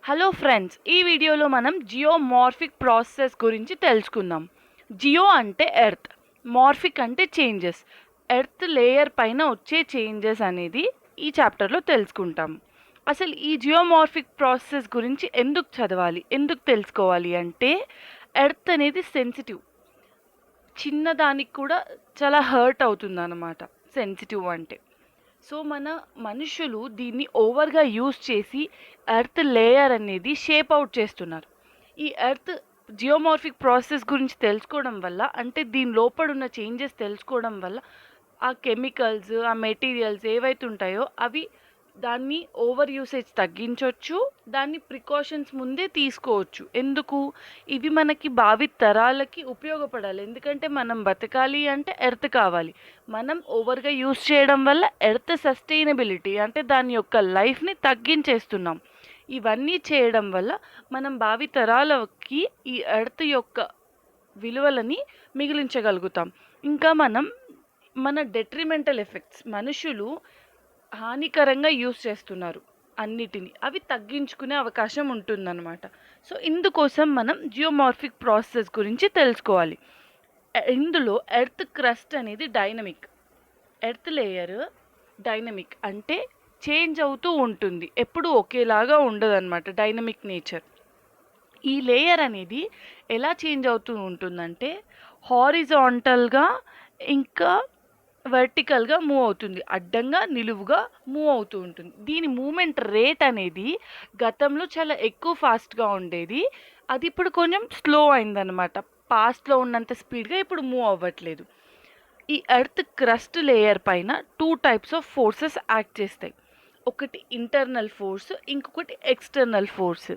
Hello friends, ఈ వీడియోలో మనం జియోమార్ఫిక్ ప్రాసెస్ గురించి తెలుసుకుందాం. జియో అంటే ఎర్త్, మార్ఫిక్ అంటే చేంజెస్. ఎర్త్ లేయర్ పైన వచ్చే చేంజెస్ అనేది ఈ చాప్టర్లో తెలుసుకుంటాం. అసలు ఈ జియోమార్ఫిక్ ప్రాసెస్ గురించి ఎందుకు చదవాలి, ఎందుకు తెలుసుకోవాలి అంటే ఎర్త్ అనేది సెన్సిటివ్. చిన్నదానికి కూడా చాలా హర్ట్ అవుతుంది అన్నమాట సెన్సిటివ్ అంటే. సో మన మనుషులు దీన్ని ఓవర్గా యూస్ చేసి ఎర్త్ లేయర్ అనేది షేప్ అవుట్ చేస్తున్నారు. ఈ ఎర్త్ జియోమార్ఫిక్ ప్రాసెస్ గురించి తెలుసుకోవడం వల్ల, అంటే దీని లోపల ఉన్న చేంజెస్ తెలుసుకోవడం వల్ల ఆ కెమికల్స్, ఆ మెటీరియల్స్ ఏవైతే ఉంటాయో అవి దాన్ని ఓవర్ యూసేజ్ తగ్గించవచ్చు, దాన్ని ప్రికాషన్స్ ముందే తీసుకోవచ్చు. ఎందుకు? ఇవి మనకి భావి తరాలకి ఉపయోగపడాలి. ఎందుకంటే మనం బతకాలి అంటే ఎర్త్ కావాలి. మనం ఓవర్గా యూస్ చేయడం వల్ల ఎర్త్ సస్టైనబిలిటీ అంటే దాని యొక్క లైఫ్ని తగ్గించేస్తున్నాం. ఇవన్నీ చేయడం వల్ల మనం భావి తరాలకి ఈ ఎర్త్ యొక్క విలువలని మిగిలించగలుగుతాం. ఇంకా మన డెట్రిమెంటల్ ఎఫెక్ట్స్, మనుషులు హానికరంగా యూస్ చేస్తున్నారు అన్నిటిని, అవి తగ్గించుకునే అవకాశం ఉంటుందన్నమాట. సో ఇందుకోసం మనం జియోమార్ఫిక్ ప్రాసెస్ గురించి తెలుసుకోవాలి. ఇందులో ఎర్త్ క్రస్ట్ అనేది డైనమిక్. ఎర్త్ లేయర్ డైనమిక్ అంటే చేంజ్ అవుతూ ఉంటుంది, ఎప్పుడు ఒకేలాగా ఉండదన్నమాట. Dynamic nature. ఈ లేయర్ అనేది ఎలా చేంజ్ అవుతూ ఉంటుందంటే హారిజాంటల్గా, ఇంకా వర్టికల్గా మూవ్ అవుతుంది. అడ్డంగా, నిలువుగా మూవ్ అవుతూ ఉంటుంది. దీని మూమెంట్ రేట్ అనేది గతంలో చాలా ఎక్కువ ఫాస్ట్గా ఉండేది. అది ఇప్పుడు కొంచెం స్లో అయిందనమాట. పాస్ట్లో ఉన్నంత స్పీడ్గా ఇప్పుడు మూవ్ అవ్వట్లేదు. ఈ ఎర్త్ క్రస్ట్ లేయర్ పైన 2 టైప్స్ ఆఫ్ ఫోర్సెస్ యాక్ట్ చేస్తాయి. ఒకటి ఇంటర్నల్ ఫోర్స్, ఇంకొకటి ఎక్స్టర్నల్ ఫోర్స్.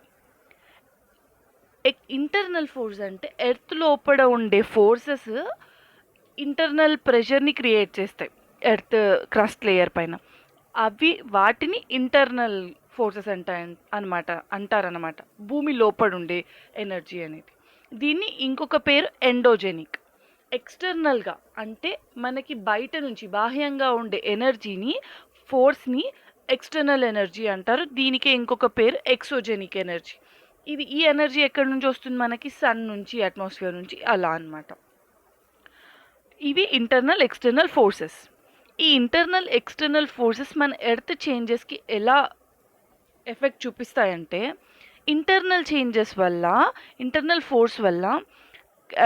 ఇంటర్నల్ ఫోర్స్ అంటే ఎర్త్ లోపల ఉండే ఫోర్సెస్ ఇంటర్నల్ ప్రెషర్ని క్రియేట్ చేస్తాయి ఎర్త్ క్రస్ట్ లేయర్ పైన. వాటిని ఇంటర్నల్ ఫోర్సెస్ అంటారనమాట. భూమి లోపల ఉండే ఎనర్జీ అనేది. దీన్ని ఇంకొక పేరు ఎండోజెనిక్. ఎక్స్టర్నల్గా అంటే మనకి బయట నుంచి బాహ్యంగా ఉండే ఎనర్జీని, ఫోర్స్ని ఎక్స్టర్నల్ ఎనర్జీ అంటారు. దీనికే ఇంకొక పేరు ఎక్సోజెనిక్ ఎనర్జీ. ఈ ఎనర్జీ ఎక్కడి నుంచి వస్తుంది? మనకి సన్ నుంచి, అట్మాస్ఫియర్ నుంచి, అలా అన్నమాట. ఇవి ఇంటర్నల్ ఎక్స్టర్నల్ ఫోర్సెస్. ఈ ఇంటర్నల్ ఎక్స్టర్నల్ ఫోర్సెస్ మన ఎర్త్ చేంజెస్కి ఎలా ఎఫెక్ట్ చూపిస్తాయంటే, ఇంటర్నల్ ఫోర్స్ వల్ల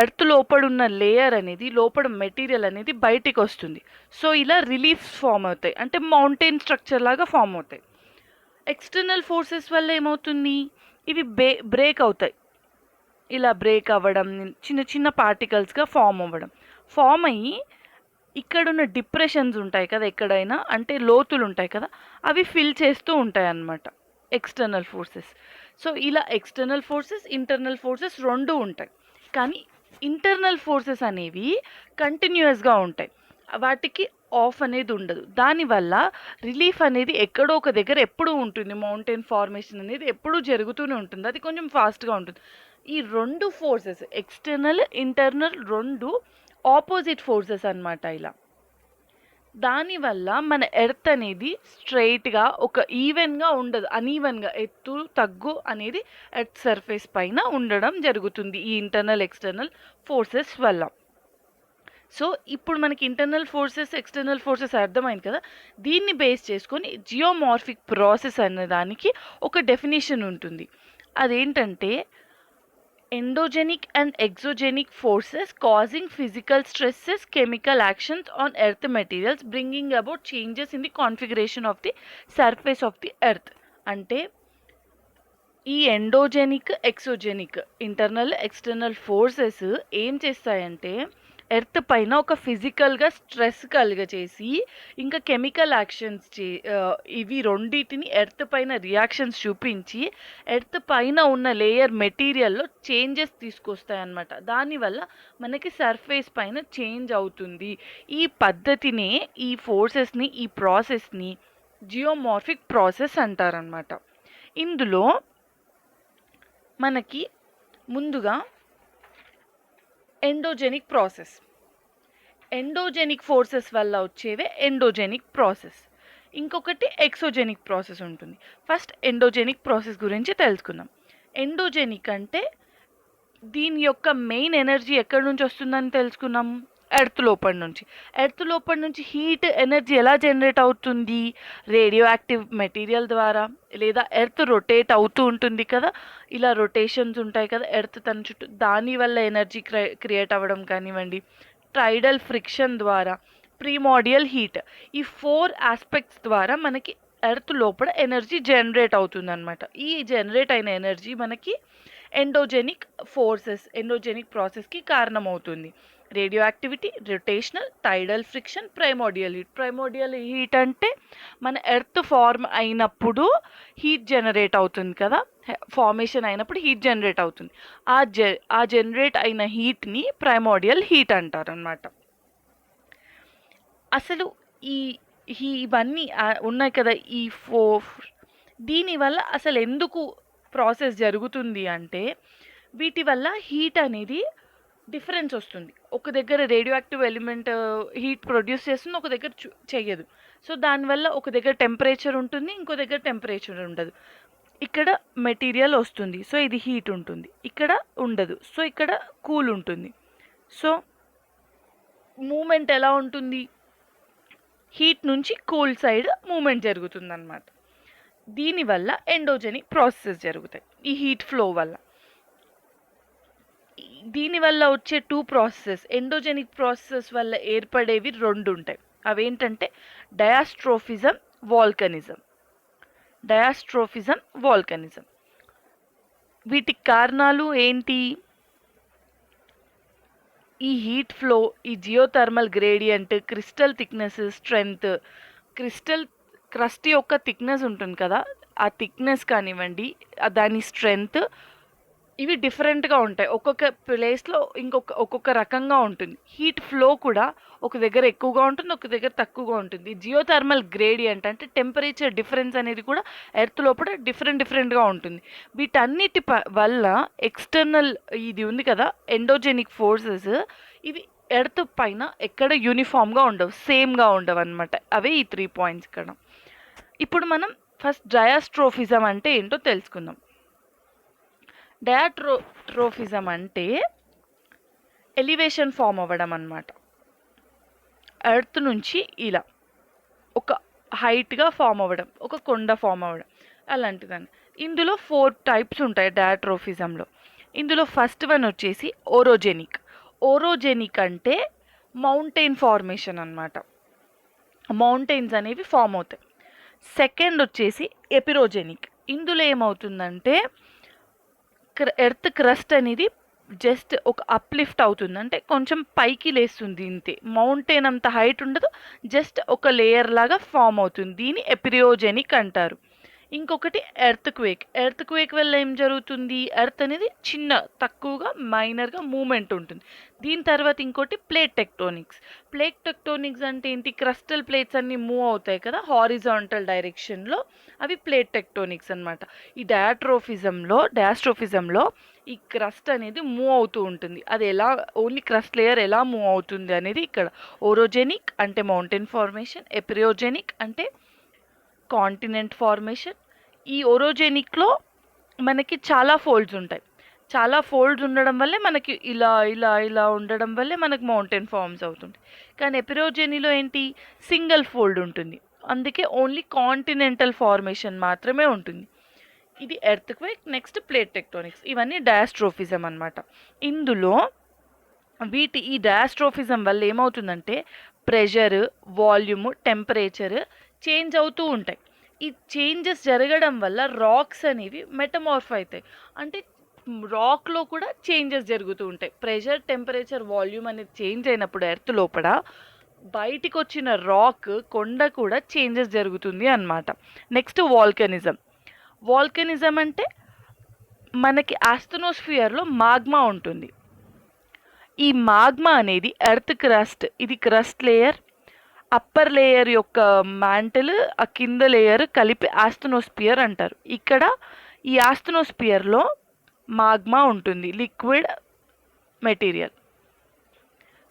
ఎర్త్ లోపల ఉన్న లేయర్ అనేది, లోపల మెటీరియల్ అనేది బయటికి వస్తుంది. సో ఇలా రిలీఫ్స్ ఫామ్ అవుతాయి, అంటే మౌంటైన్ స్ట్రక్చర్ లాగా ఫామ్ అవుతాయి. ఎక్స్టర్నల్ ఫోర్సెస్ వల్ల ఏమవుతుంది? ఇవి బ్రేక్ అవుతాయి. ఇలా బ్రేక్ అవ్వడం, చిన్న చిన్న పార్టికల్స్గా ఫామ్ అయ్యి ఇక్కడున్న డిప్రెషన్స్ ఉంటాయి కదా, ఎక్కడైనా అంటే లోతులు ఉంటాయి కదా, అవి ఫిల్ చేస్తూ ఉంటాయి అన్నమాట ఎక్స్టర్నల్ ఫోర్సెస్. సో ఇలా ఎక్స్టర్నల్ ఫోర్సెస్, ఇంటర్నల్ ఫోర్సెస్ రెండు ఉంటాయి. కానీ ఇంటర్నల్ ఫోర్సెస్ అనేవి కంటిన్యూస్గా ఉంటాయి, వాటికి ఆఫ్ అనేది ఉండదు. దానివల్ల రిలీఫ్ అనేది ఎక్కడో ఒక దగ్గర ఎప్పుడూ ఉంటుంది. మౌంటైన్ ఫార్మేషన్ అనేది ఎప్పుడూ జరుగుతూనే ఉంటుంది, అది కొంచెం ఫాస్ట్గా ఉంటుంది. ఈ రెండు ఫోర్సెస్, ఎక్స్టర్నల్, ఇంటర్నల్, రెండు ఆపోజిట్ ఫోర్సెస్ అన్నమాట. ఇలా దానివల్ల మన ఎర్త్ అనేది స్ట్రైట్గా ఒక ఈవెన్గా ఉండదు, అనీవెన్గా ఎత్తు తగ్గు అనేది ఎర్త్ సర్ఫేస్ పైన ఉండడం జరుగుతుంది ఈ ఇంటర్నల్ ఎక్స్టర్నల్ ఫోర్సెస్ వల్ల. సో ఇప్పుడు మనకి ఇంటర్నల్ ఫోర్సెస్, ఎక్స్టర్నల్ ఫోర్సెస్ అర్థమైంది కదా. దీన్ని బేస్ చేసుకొని జియోమార్ఫిక్ ప్రాసెస్ అనే దానికి ఒక డెఫినేషన్ ఉంటుంది. అదేంటంటే endogenic and exogenic forces causing physical stresses, chemical actions on earth materials, bringing about changes in the configuration of the surface of the earth. అంటే ఈ ఎండోజెనిక్, ఎక్సోజెనిక్, ఇంటర్నల్ ఎక్స్టర్నల్ ఫోర్సెస్ ఏం చేస్తాయంటే earth పైన ఒక ఫిజికల్గా స్ట్రెస్ కలుగచేసి, ఇంకా కెమికల్ యాక్షన్స్ ఇవి రెండింటిని ఎర్త్ పైన రియాక్షన్స్ చూపించి ఎర్త్ పైన ఉన్న లేయర్ మెటీరియల్లో చేంజెస్ తీసుకొస్తాయి అన్నమాట. దానివల్ల మనకి సర్ఫేస్ పైన చేంజ్ అవుతుంది. ఈ పద్ధతినే, ఈ ఫోర్సెస్ని, ఈ ప్రాసెస్ని జియోమార్ఫిక్ ప్రాసెస్ అంటారనమాట. ఇందులో మనకి ముందుగా ఎండోజెనిక్ ప్రాసెస్, ఎండోజెనిక్ ఫోర్సెస్ వల్ల వచ్చేవే ఎండోజెనిక్ ప్రాసెస్. ఇంకొకటి ఎక్సోజెనిక్ ప్రాసెస్ ఉంటుంది. ఫస్ట్ ఎండోజెనిక్ ప్రాసెస్ గురించి తెలుసుకుందాం. ఎండోజెనిక్ అంటే దీని యొక్క మెయిన్ ఎనర్జీ ఎక్కడి నుంచి వస్తుందని తెలుసుకున్నాం. ఎర్త్ లోపల నుంచి హీట్ ఎనర్జీ ఎలా జనరేట్ అవుతుంది? రేడియో యాక్టివ్ మెటీరియల్ ద్వారా, లేదా ఎర్త్ రొటేట్ అవుతూ ఉంటుంది కదా, ఇలా రొటేషన్స్ ఉంటాయి కదా ఎర్త్ తన చుట్టూ, దానివల్ల ఎనర్జీ క్రియేట్ అవ్వడం కానివ్వండి, టైడల్ ఫ్రిక్షన్ ద్వారా, ప్రీమోడియల్ హీట్, ఈ 4 ఆస్పెక్ట్స్ ద్వారా మనకి ఎర్త్ లోపల ఎనర్జీ జనరేట్ అవుతుందన్నమాట. ఈ జనరేట్ అయిన ఎనర్జీ మనకి ఎండోజెనిక్ ప్రాసెస్కి కారణమవుతుంది. Radio activity, rotational, టైడల్ friction, primordial heat అంటే మన ఎర్త్ ఫార్మ్ అయినప్పుడు హీట్ జనరేట్ అవుతుంది కదా, ఫార్మేషన్ అయినప్పుడు హీట్ జనరేట్ అవుతుంది. ఆ జనరేట్ అయిన హీట్ని ప్రైమోడియల్ హీట్ అంటారు అనమాట. అసలు ఈ ఇవన్నీ ఉన్నాయి కదా, ఈ దీనివల్ల అసలు ఎందుకు ప్రాసెస్ జరుగుతుంది అంటే, వీటి వల్ల హీట్ అనేది డిఫరెన్స్ వస్తుంది. ఒక దగ్గర radio active element heat produce చేస్తుంది, ఒక దగ్గర చెయ్యదు. సో దానివల్ల ఒక దగ్గర టెంపరేచర్ ఉంటుంది, ఇంకో దగ్గర టెంపరేచర్ ఉండదు. ఇక్కడ మెటీరియల్ వస్తుంది, సో ఇది హీట్ ఉంటుంది. ఇక్కడ ఉండదు, సో ఇక్కడ కూల్ ఉంటుంది. సో మూమెంట్ ఎలా ఉంటుంది? హీట్ నుంచి కూల్ సైడ్ మూమెంట్ జరుగుతుందన్నమాట. దీనివల్ల ఎండోజెనిక్ ప్రాసెస్ జరుగుతాయి ఈ హీట్ ఫ్లో వల్ల. దీనివల్ల వచ్చే 2 ప్రాసెసెస్, ఎండోజెనిక్ ప్రాసెస్ వల్ల ఏర్పడేవి 2 ఉంటాయి. అవేంటంటే డయాస్ట్రోఫిజం, వాల్కనిజం. వీటికి కారణాలు ఏంటి? ఈ హీట్ ఫ్లో, ఈ geothermal gradient, crystal thickness, strength, crust యొక్క థిక్నెస్ ఉంటుంది కదా, ఆ థిక్నెస్ కానివ్వండి, దాని స్ట్రెంగ్త్, ఇవి డిఫరెంట్గా ఉంటాయి. ఒక్కొక్క ప్లేస్లో ఒక్కొక్క రకంగా ఉంటుంది. హీట్ ఫ్లో కూడా ఒక దగ్గర ఎక్కువగా ఉంటుంది, ఒక దగ్గర తక్కువగా ఉంటుంది. జియోథర్మల్ గ్రేడియంట్ అంటే టెంపరేచర్ డిఫరెన్స్ అనేది కూడా ఎర్త్ లోపల డిఫరెంట్గా ఉంటుంది. వీటన్నిటి వల్ల ఎక్స్టర్నల్ ఇది ఉంది కదా, ఎండోజెనిక్ ఫోర్సెస్, ఇవి ఎర్త్ పైన ఎక్కడ యూనిఫామ్గా ఉండవు, సేమ్గా ఉండవు అనమాట. అవే ఈ 3 పాయింట్స్ ఇక్కడ. ఇప్పుడు మనం ఫస్ట్ డయాస్ట్రోఫిజం అంటే ఏంటో తెలుసుకుందాం. డయాట్రోఫిజం అంటే ఎలివేషన్ ఫామ్ అవ్వడం అన్నమాట. ఎర్త్ నుంచి ఇలా ఒక హైట్గా ఫామ్ అవ్వడం, ఒక కొండ ఫామ్ అవ్వడం, అలాంటిదని. ఇందులో 4 టైప్స్ ఉంటాయి డయాట్రోఫిజంలో. ఇందులో ఫస్ట్ వన్ వచ్చేసి ఓరోజెనిక్ అంటే మౌంటైన్ ఫార్మేషన్ అన్నమాట. మౌంటైన్స్ అనేవి ఫామ్ అవుతాయి. సెకండ్ వచ్చేసి ఎపిరోజెనిక్. ఇందులో ఏమవుతుందంటే ఎర్త్ క్రస్ట్ అనేది జస్ట్ ఒక అప్లిఫ్ట్ అవుతుంది, అంటే కొంచెం పైకి లేస్తుంది ఇంతే. మౌంటైన్ అంత హైట్ ఉండదు, జస్ట్ ఒక లేయర్ లాగా ఫామ్ అవుతుంది. దీన్ని ఎపిరియోజెనిక్ అంటారు. ఇంకొకటి ఎర్త్ క్వేక్ వల్ల ఏం జరుగుతుంది? ఎర్త్ అనేది తక్కువగా మైనర్గా మూమెంట్ ఉంటుంది. దీని తర్వాత ఇంకోటి ప్లేట్ టెక్టోనిక్స్ అంటే ఏంటి? క్రస్టల్ ప్లేట్స్ అన్ని మూవ్ అవుతాయి కదా హారిజాంటల్ డైరెక్షన్లో, అవి ప్లేట్ టెక్టోనిక్స్ అనమాట. ఈ డయాస్ట్రోఫిజంలో ఈ క్రస్ట్ అనేది మూవ్ అవుతూ ఉంటుంది. అది ఎలా, ఓన్లీ క్రస్ట్ లేయర్ ఎలా మూవ్ అవుతుంది అనేది ఇక్కడ. ఓరోజెనిక్ అంటే మౌంటైన్ ఫార్మేషన్, ఎపిరియోజెనిక్ అంటే కాంటినెంట్ ఫార్మేషన్. ఈ ఓరోజెనిక్లో మనకి చాలా ఫోల్డ్స్ ఉంటాయి. చాలా ఫోల్డ్స్ ఉండడం వల్లే మనకి ఇలా ఉండడం వల్లే మనకి మౌంటైన్ ఫార్మ్స్ అవుతుంది. కానీ ఎపిరోజెనీలో ఏంటి? సింగిల్ ఫోల్డ్ ఉంటుంది, అందుకే ఓన్లీ కాంటినెంటల్ ఫార్మేషన్ మాత్రమే ఉంటుంది. ఇది earth quake. Next plate tectonics. ఇవన్నీ డయాస్ట్రోఫిజం అన్నమాట. ఇందులో ఈ డయాస్ట్రోఫిజం వల్ల ఏమవుతుందంటే ప్రెషర్, వాల్యూమ్, టెంపరేచర్ చేంజ్ అవుతూ ఉంటాయి. ఈ చేంజెస్ జరగడం వల్ల రాక్స్ అనేవి మెటమార్ఫ్ అవుతాయి. అంటే రాక్లో కూడా చేంజెస్ జరుగుతూ ఉంటాయి. ప్రెషర్, టెంపరేచర్, వాల్యూమ్ అనేది చేంజ్ అయినప్పుడు ఎర్త్ లోపల బయటికి వచ్చిన కొండ కూడా చేంజెస్ జరుగుతుంది అన్నమాట. నెక్స్ట్ వాల్కనిజం అంటే మనకి ఆస్ట్రోస్ఫియర్లో మాగ్మా ఉంటుంది. ఈ మాగ్మా అనేది ఎర్త్ క్రస్ట్, ఇది క్రస్ట్ లేయర్, అప్పర్ లేయర్ యొక్క మ్యాంటిల్, ఆ కింద లేయర్ కలిపి ఆస్ట్రోస్ఫియర్ అంటారు. ఇక్కడ ఈ ఆస్ట్రోస్ఫియర్లో మాగ్మా ఉంటుంది, లిక్విడ్ మెటీరియల్.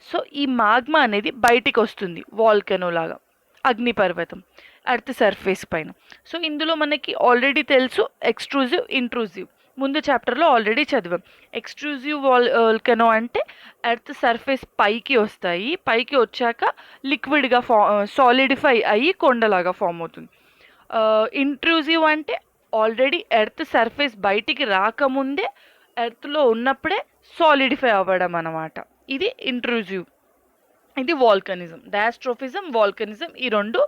సో ఈ మాగ్మా అనేది బయటికి వస్తుంది వాల్కెనో లాగా, అగ్నిపర్వతం. ఎర్త్ సర్ఫేస్ పైన. సో ఇందులో మనకి ఆల్రెడీ తెలుసు ఎక్స్ట్రూజివ్, ఇంట్రూజివ్. ముందు చాప్టర్లో ఆల్రెడీ చదివాం. ఎక్స్ట్రూజివ్ వాల్కెనో అంటే ఎర్త్ సర్ఫేస్ పైకి వస్తాయి, పైకి వచ్చాక లిక్విడ్గా సాలిడిఫై అయ్యి కొండలాగా ఫామ్ అవుతుంది. ఇంట్రూజివ్ అంటే ఆల్రెడీ ఎర్త్ సర్ఫేస్ బయటికి రాకముందే ఎర్త్లో ఉన్నప్పుడే సాలిడిఫై అవ్వడం అన్నమాట. ఇది ఇంట్రూజివ్. ఇది వాల్కనిజం. డయాస్ట్రోఫిజం, వాల్కనిజం ఈ రెండు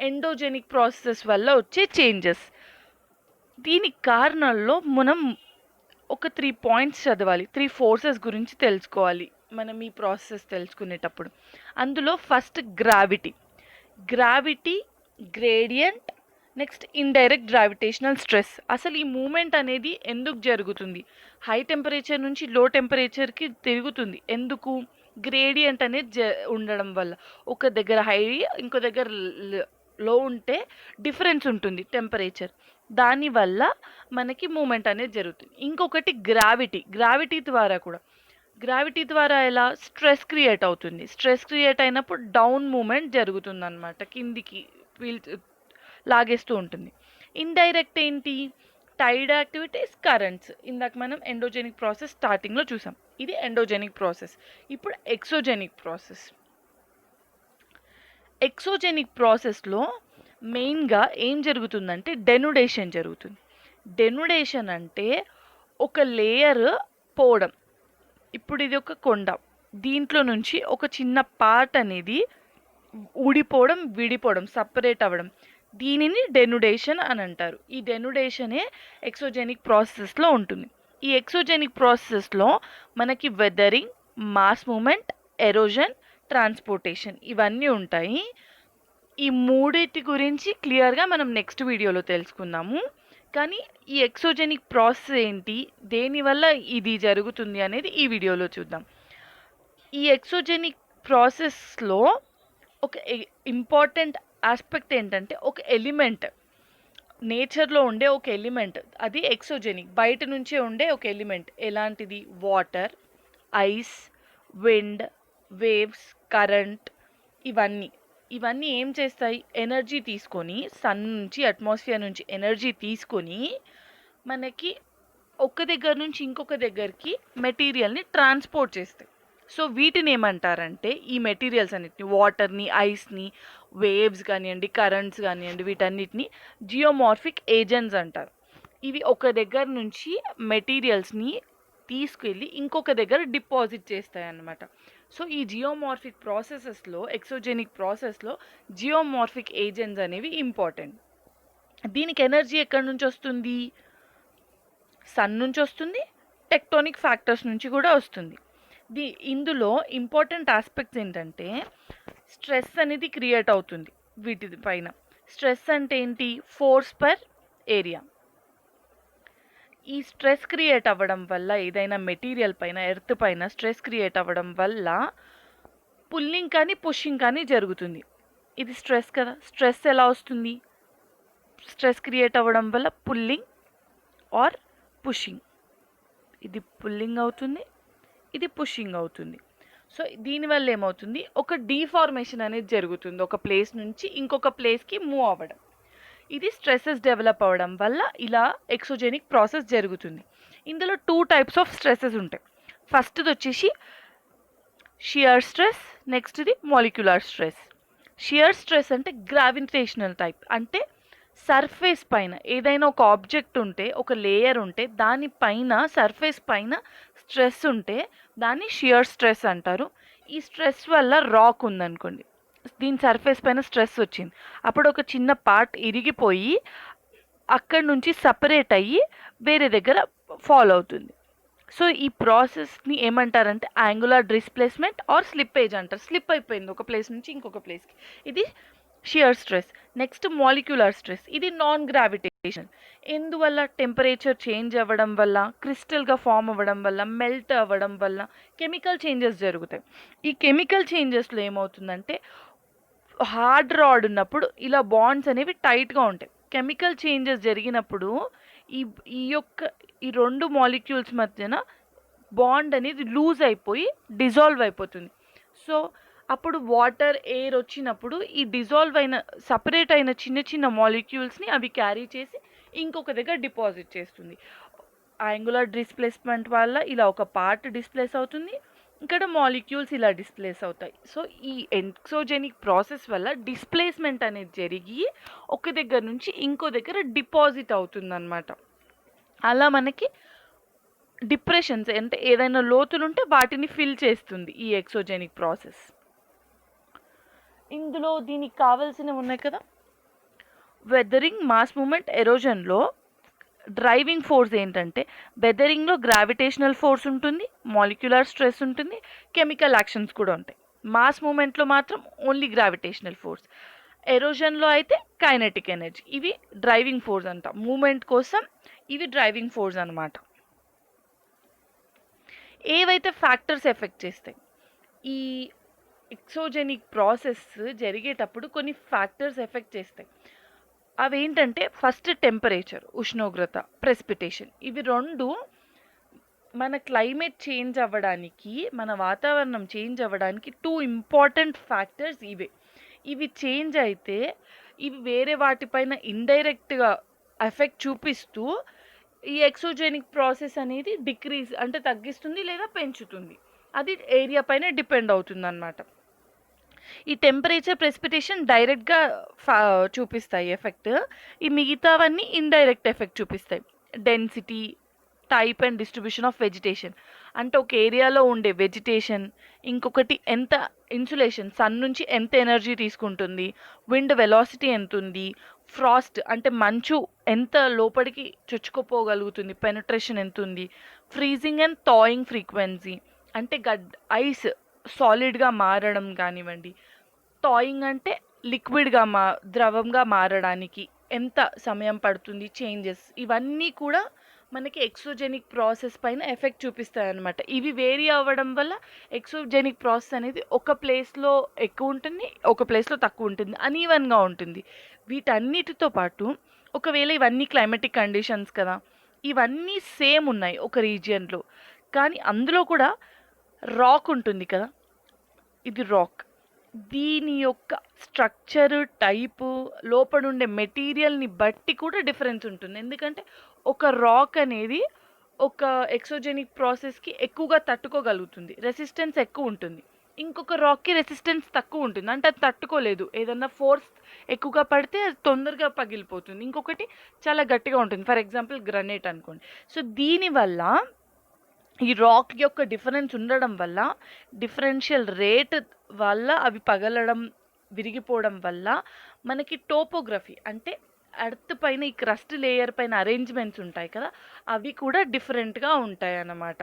ఎండోజెనిక్ ప్రాసెస్ వల్ల వచ్చే చేంజెస్. దీనికి కారణాల్లో మనం ఒక 3 పాయింట్స్ చదవాలి, 3 ఫోర్సెస్ గురించి తెలుసుకోవాలి మనం ఈ ప్రాసెస్ తెలుసుకునేటప్పుడు. అందులో first gravity, gradient, next indirect gravitational stress. అసలు ఈ మూమెంట్ అనేది ఎందుకు జరుగుతుంది? హై టెంపరేచర్ నుంచి లో టెంపరేచర్కి తిరుగుతుంది. ఎందుకు? గ్రేడియంట్ అనేది ఉండడం వల్ల. ఒక దగ్గర హై, ఇంకో దగ్గర లో ఉంటే డిఫరెన్స్ ఉంటుంది టెంపరేచర్. దానివల్ల మనకి మూమెంట్ అనేది జరుగుతుంది. ఇంకొకటి గ్రావిటీ ద్వారా ఎలా? స్ట్రెస్ క్రియేట్ అవుతుంది. స్ట్రెస్ క్రియేట్ అయినప్పుడు డౌన్ మూమెంట్ జరుగుతుంది అనమాట, కిందికి లాగేస్తూ ఉంటుంది. ఇండైరెక్ట్ ఏంటి? Tide activities, currents. ఇందాక మనం ఎండోజెనిక్ ప్రాసెస్ స్టార్టింగ్లో చూసాం. ఇది ఎండోజెనిక్ ప్రాసెస్. ఇప్పుడు ఎక్సోజెనిక్ ప్రాసెస్లో మెయిన్గా ఏం జరుగుతుందంటే డెనుడేషన్ జరుగుతుంది. డెనుడేషన్ అంటే ఒక లేయర్ పోవడం. ఇప్పుడు ఇది ఒక కొండ, దీంట్లో నుంచి ఒక చిన్న పార్ట్ అనేది ఊడిపోవడం, విడిపోవడం, సపరేట్ అవ్వడం, దీనిని డెనుడేషన్ అని అంటారు. ఈ డెనుడేషనే ఎక్సోజెనిక్ ప్రాసెస్లో ఉంటుంది. ఈ ఎక్సోజెనిక్ ప్రాసెస్లో మనకి weathering, mass movement, erosion, transportation ఇవన్నీ ఉంటాయి. ఈ మూడింటి గురించి క్లియర్గా మనం నెక్స్ట్ వీడియోలో తెలుసుకుందాము. కానీ ఈ ఎక్సోజెనిక్ ప్రాసెస్ ఏంటి, దేనివల్ల ఇది జరుగుతుంది అనేది ఈ వీడియోలో చూద్దాం. ఈ ఎక్సోజెనిక్ ప్రాసెస్లో ఒక ఇంపార్టెంట్ ఆస్పెక్ట్ ఏంటంటే ఒక ఎలిమెంట్, నేచర్లో ఉండే ఒక ఎలిమెంట్, అది ఎక్సోజెనిక్, బయట నుంచే ఉండే ఒక ఎలిమెంట్. ఎలాంటిది? Water, ice, wind, waves, current. ఇవన్నీ ఏం చేస్తాయి? ఎనర్జీ తీసుకొని, సన్ నుంచి, అట్మాస్ఫియర్ నుంచి ఎనర్జీ తీసుకొని మనకి ఒక దగ్గర నుంచి ఇంకొక దగ్గరికి మెటీరియల్ని ట్రాన్స్పోర్ట్ చేస్తాయి. సో వీటిని ఏమంటారంటే, ఈ మెటీరియల్స్ అన్నిటిని, వాటర్ని, ఐస్ని, వేవ్స్ కానివ్వండి, కరెంట్స్ కానివ్వండి, వీటన్నిటిని జియోమార్ఫిక్ ఏజెంట్స్ అంటారు. ఇవి ఒక దగ్గర నుంచి మెటీరియల్స్ని తీసుకెళ్ళి ఇంకొక దగ్గర డిపాజిట్ చేస్తాయి అన్నమాట. సో ఈ జియోమార్ఫిక్ ప్రాసెసెస్లో, ఎక్సోజెనిక్ ప్రాసెస్లో జియోమార్ఫిక్ ఏజెంట్స్ అనేవి ఇంపార్టెంట్. దీనికి ఎనర్జీ ఎక్కడి నుంచి వస్తుంది? సన్ నుంచి వస్తుంది, టెక్టోనిక్ ఫ్యాక్టర్స్ నుంచి కూడా వస్తుంది. ఇందులో ఇంపార్టెంట్ ఆస్పెక్ట్స్ ఏంటంటే స్ట్రెస్ అనేది క్రియేట్ అవుతుంది వీటి పైన. స్ట్రెస్ అంటే ఏంటి? Force per area. ఈ స్ట్రెస్ క్రియేట్ అవ్వడం వల్ల, ఏదైనా మెటీరియల్ పైన, ఎర్త్ పైన స్ట్రెస్ క్రియేట్ అవ్వడం వల్ల పుల్లింగ్ కానీ పుషింగ్ కానీ జరుగుతుంది. ఇది స్ట్రెస్ కదా. స్ట్రెస్ ఎలా వస్తుంది? స్ట్రెస్ క్రియేట్ అవ్వడం వల్ల పుల్లింగ్ ఆర్ పుషింగ్. ఇది పుల్లింగ్ అవుతుంది, ఇది పుషింగ్ అవుతుంది. సో దీనివల్ల ఏమవుతుంది? ఒక డీఫార్మేషన్ అనేది జరుగుతుంది, ఒక ప్లేస్ నుంచి ఇంకొక ప్లేస్కి మూవ్ అవ్వడం. ఇది స్ట్రెసెస్ డెవలప్ అవ్వడం వల్ల ఇలా ఎక్సోజెనిక్ ప్రాసెస్ జరుగుతుంది. ఇందులో 2 టైప్స్ ఆఫ్ స్ట్రెసెస్ ఉంటాయి. ఫస్ట్ది వచ్చేసి షియర్ స్ట్రెస్, నెక్స్ట్ది మాలిక్యులర్ స్ట్రెస్. షియర్ స్ట్రెస్ అంటే గ్రావిటేషనల్ టైప్. అంటే సర్ఫేస్ పైన ఏదైనా ఒక ఆబ్జెక్ట్ ఉంటే, ఒక లేయర్ ఉంటే, దానిపైన సర్ఫేస్ పైన స్ట్రెస్ ఉంటే దాన్ని షియర్ స్ట్రెస్ అంటారు. ఈ స్ట్రెస్ వల్ల రాక్ ఉందనుకోండి, దీని సర్ఫేస్ పైన స్ట్రెస్ వచ్చింది, అప్పుడు ఒక చిన్న పార్ట్ ఇరిగిపోయి అక్కడి నుంచి సపరేట్ అయ్యి వేరే దగ్గర ఫాల్ అవుతుంది. సో ఈ ప్రాసెస్ని ఏమంటారంటే యాంగులర్ డిస్ప్లేస్మెంట్ ఆర్ స్లిప్పేజ్ అంటారు. స్లిప్ అయిపోయింది ఒక ప్లేస్ నుంచి ఇంకొక ప్లేస్కి, ఇది shear stress. Next molecular stress, ఇది నాన్ గ్రావిటేషనల్. ఎందువల్ల? టెంపరేచర్ చేంజ్ అవ్వడం వల్ల, క్రిస్టల్గా ఫామ్ అవ్వడం వల్ల, మెల్ట్ అవ్వడం వల్ల కెమికల్ చేంజెస్ జరుగుతాయి. ఈ కెమికల్ చేంజెస్లో ఏమవుతుందంటే, హార్డ్ రాడ్ ఉన్నప్పుడు ఇలా బాండ్స్ అనేవి టైట్గా ఉంటాయి. కెమికల్ చేంజెస్ జరిగినప్పుడు ఈ ఈ 2 మాలిక్యూల్స్ మధ్యన బాండ్ అనేది లూజ్ అయిపోయి డిజాల్వ్ అయిపోతుంది. సో అప్పుడు వాటర్, ఎయిర్ వచ్చినప్పుడు ఈ డిజాల్వ్ అయిన సెపరేట్ అయిన చిన్న చిన్న మాలిక్యూల్స్ని అవి క్యారీ చేసి ఇంకొక దగ్గర డిపాజిట్ చేస్తుంది. యాంగులర్ డిస్ప్లేస్మెంట్ వల్ల ఇలా ఒక పార్ట్ డిస్ప్లేస్ అవుతుంది, ఇక్కడ మాలిక్యూల్స్ ఇలా డిస్ప్లేస్ అవుతాయి. సో ఈ ఎక్సోజెనిక్ ప్రాసెస్ వల్ల డిస్ప్లేస్మెంట్ అనేది జరిగి ఒక దగ్గర నుంచి ఇంకో దగ్గర డిపాజిట్ అవుతుందన్నమాట. అలా మనకి డిప్రెషన్స్ అంటే ఏదైనా లోతులుంటే వాటిని ఫిల్ చేస్తుంది ఈ ఎక్సోజెనిక్ ప్రాసెస్. ఇందులో దీనికి కావాల్సినవి ఉన్నాయి కదా. వెదరింగ్, మాస్ మూమెంట్, ఎరోజన్లో డ్రైవింగ్ ఫోర్స్ ఏంటంటే వెదరింగ్లో గ్రావిటేషనల్ ఫోర్స్ ఉంటుంది, మాలిక్యులర్ స్ట్రెస్ ఉంటుంది, కెమికల్ యాక్షన్స్ కూడా ఉంటాయి. మాస్ మూమెంట్లో మాత్రం ఓన్లీ గ్రావిటేషనల్ ఫోర్స్. ఎరోజన్లో అయితే కైనెటిక్ ఎనర్జీ. ఇవి డ్రైవింగ్ ఫోర్స్ అంట, మూమెంట్ కోసం ఇవి డ్రైవింగ్ ఫోర్స్ అనమాట. ఏవైతే ఫ్యాక్టర్స్ ఎఫెక్ట్ చేస్తాయి ఈ ఎక్సోజెనిక్ ప్రాసెస్ జరిగేటప్పుడు కొన్ని ఫ్యాక్టర్స్ ఎఫెక్ట్ చేస్తాయి. అవేంటంటే ఫస్ట్ టెంపరేచర్, ఉష్ణోగ్రత, ప్రెసిపిటేషన్. ఇవి రెండు మన క్లైమేట్ చేంజ్ అవ్వడానికి, మన వాతావరణం చేంజ్ అవ్వడానికి 2 ఇంపార్టెంట్ ఫ్యాక్టర్స్ ఇవే. ఇవి చేంజ్ అయితే ఇవి వేరే వాటిపైన ఇండైరెక్ట్గా ఎఫెక్ట్ చూపిస్తూ ఈ ఎక్సోజెనిక్ ప్రాసెస్ అనేది డిక్రీజ్ అంటే తగ్గిస్తుంది లేదా పెంచుతుంది. అది ఏరియా పైన డిపెండ్ అవుతుంది అన్నమాట. ఈ టెంపరేచర్, ప్రెసిపిటేషన్ డైరెక్ట్గా చూపిస్తాయి ఎఫెక్ట్. ఈ మిగతావన్నీ ఇండైరెక్ట్ ఎఫెక్ట్ చూపిస్తాయి. Density, type and distribution of vegetation అంటే ఒక ఏరియాలో ఉండే వెజిటేషన్, ఇంకొకటి ఎంత ఇన్సులేషన్, సన్ నుంచి ఎంత ఎనర్జీ తీసుకుంటుంది, విండ్ వెలాసిటీ ఎంత ఉంది, ఫ్రాస్ట్ అంటే మంచు ఎంత లోపలికి చొచ్చుకుపోగలుగుతుంది, పెనట్రేషన్ ఎంత ఉంది, ఫ్రీజింగ్ అండ్ థాయింగ్ ఫ్రీక్వెన్సీ అంటే ఐస్ సాలిడ్గా మారడం కానివ్వండి, థాయింగ్ అంటే లిక్విడ్గా ద్రవంగా మారడానికి ఎంత సమయం పడుతుంది, చేంజెస్, ఇవన్నీ కూడా మనకి ఎక్సోజెనిక్ ప్రాసెస్ పైన ఎఫెక్ట్ చూపిస్తాయి అన్నమాట. ఇవి వేరీ అవ్వడం వల్ల ఎక్సోజెనిక్ ప్రాసెస్ అనేది ఒక ప్లేస్లో ఎక్కువ ఉంటుంది, ఒక ప్లేస్లో తక్కువ ఉంటుంది, అన్ఈవెన్గా ఉంటుంది. వీటన్నిటితో పాటు ఒకవేళ ఇవన్నీ క్లైమేటిక్ కండిషన్స్ కదా, ఇవన్నీ సేమ్ ఉన్నాయి ఒక రీజియన్లో, కానీ అందులో కూడా రాక్ ఉంటుంది కదా, ఇది రాక్. దీని యొక్క స్ట్రక్చర్, టైపు, లోపల ఉండే మెటీరియల్ని బట్టి కూడా డిఫరెన్స్ ఉంటుంది. ఎందుకంటే ఒక రాక్ అనేది ఒక ఎక్సోజెనిక్ ప్రాసెస్కి ఎక్కువగా తట్టుకోగలుగుతుంది, రెసిస్టెన్స్ ఎక్కువ ఉంటుంది. ఇంకొక రాక్కి రెసిస్టెన్స్ తక్కువ ఉంటుంది, అంటే అది తట్టుకోలేదు, ఏదన్నా ఫోర్స్ ఎక్కువగా పడితే అది తొందరగా పగిలిపోతుంది. ఇంకొకటి చాలా గట్టిగా ఉంటుంది, ఫర్ ఎగ్జాంపుల్ గ్రనైట్ అనుకోండి. సో దీనివల్ల ఈ రాక్ యొక్క డిఫరెన్స్ ఉండడం వల్ల, డిఫరెన్షియల్ రేట్ వల్ల అవి పగలడం, విరిగిపోవడం వల్ల మనకి టోపోగ్రఫీ అంటే ఎర్త్ పైన ఈ క్రస్ట్ లేయర్ పైన అరేంజ్మెంట్స్ ఉంటాయి కదా, అవి కూడా డిఫరెంట్గా ఉంటాయి అన్నమాట.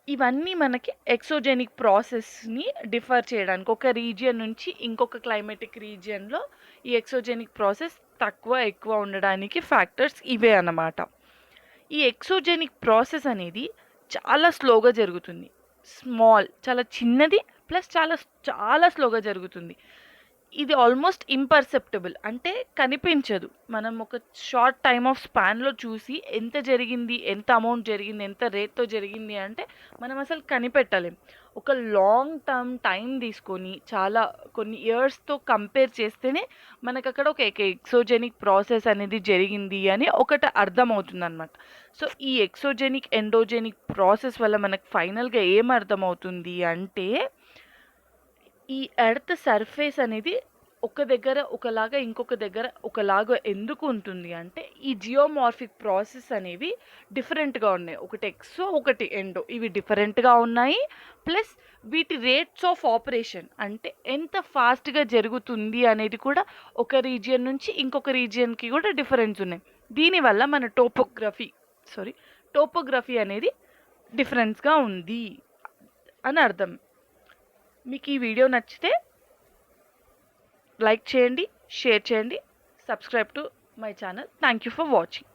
ఇవన్నీ మనకి ఎక్సోజెనిక్ ప్రాసెస్ని డిఫర్ చేయడానికి, ఒక రీజియన్ నుంచి ఇంకొక క్లైమేటిక్ రీజియన్లో ఈ ఎక్సోజెనిక్ ప్రాసెస్ తక్కువ ఎక్కువ ఉండడానికి ఫ్యాక్టర్స్ ఇవే అన్నమాట. ఈ ఎక్సోజెనిక్ ప్రాసెస్ అనేది చాలా స్లోగా జరుగుతుంది, చాలా చిన్నది, ప్లస్ చాలా చాలా స్లోగా జరుగుతుంది. ఇది ఆల్మోస్ట్ ఇంపర్సెప్టబుల్ అంటే కనిపించదు. మనం ఒక షార్ట్ టైమ్ ఆఫ్ స్పాన్లో చూసి ఎంత జరిగింది, ఎంత అమౌంట్ జరిగింది, ఎంత రేట్తో జరిగింది అంటే మనం అసలు కనిపెట్టలేం. ఒక లాంగ్ టర్మ్ టైం తీసుకొని చాలా కొన్ని ఇయర్స్తో కంపేర్ చేస్తేనే మనకు అక్కడ ఒక ఎక్సోజెనిక్ ప్రాసెస్ అనేది జరిగింది అని ఒకటి అర్థమవుతుంది అనమాట. సో ఈ ఎక్సోజెనిక్, ఎండోజెనిక్ ప్రాసెస్ వల్ల మనకు ఫైనల్గా ఏం అర్థమవుతుంది అంటే ఈ ఎర్త్ సర్ఫేస్ అనేది ఒక దగ్గర ఒకలాగా, ఇంకొక దగ్గర ఒకలాగా ఎందుకు ఉంటుంది అంటే ఈ జియోమార్ఫిక్ ప్రాసెస్ అనేవి డిఫరెంట్గా ఉన్నాయి. ఒకటి ఎక్సో, ఒకటి ఎండో, ఇవి డిఫరెంట్గా ఉన్నాయి. ప్లస్ వీటి రేట్స్ ఆఫ్ ఆపరేషన్ అంటే ఎంత ఫాస్ట్గా జరుగుతుంది అనేది కూడా ఒక రీజియన్ నుంచి ఇంకొక రీజియన్కి కూడా డిఫరెన్స్ ఉన్నాయి. దీనివల్ల మన టోపోగ్రఫీ అనేది డిఫరెన్స్గా ఉంది అని అర్థం. మీకు ఈ వీడియో నచ్చితే లైక్ చేయండి, షేర్ చేయండి, subscribe to my channel. Thank you for watching.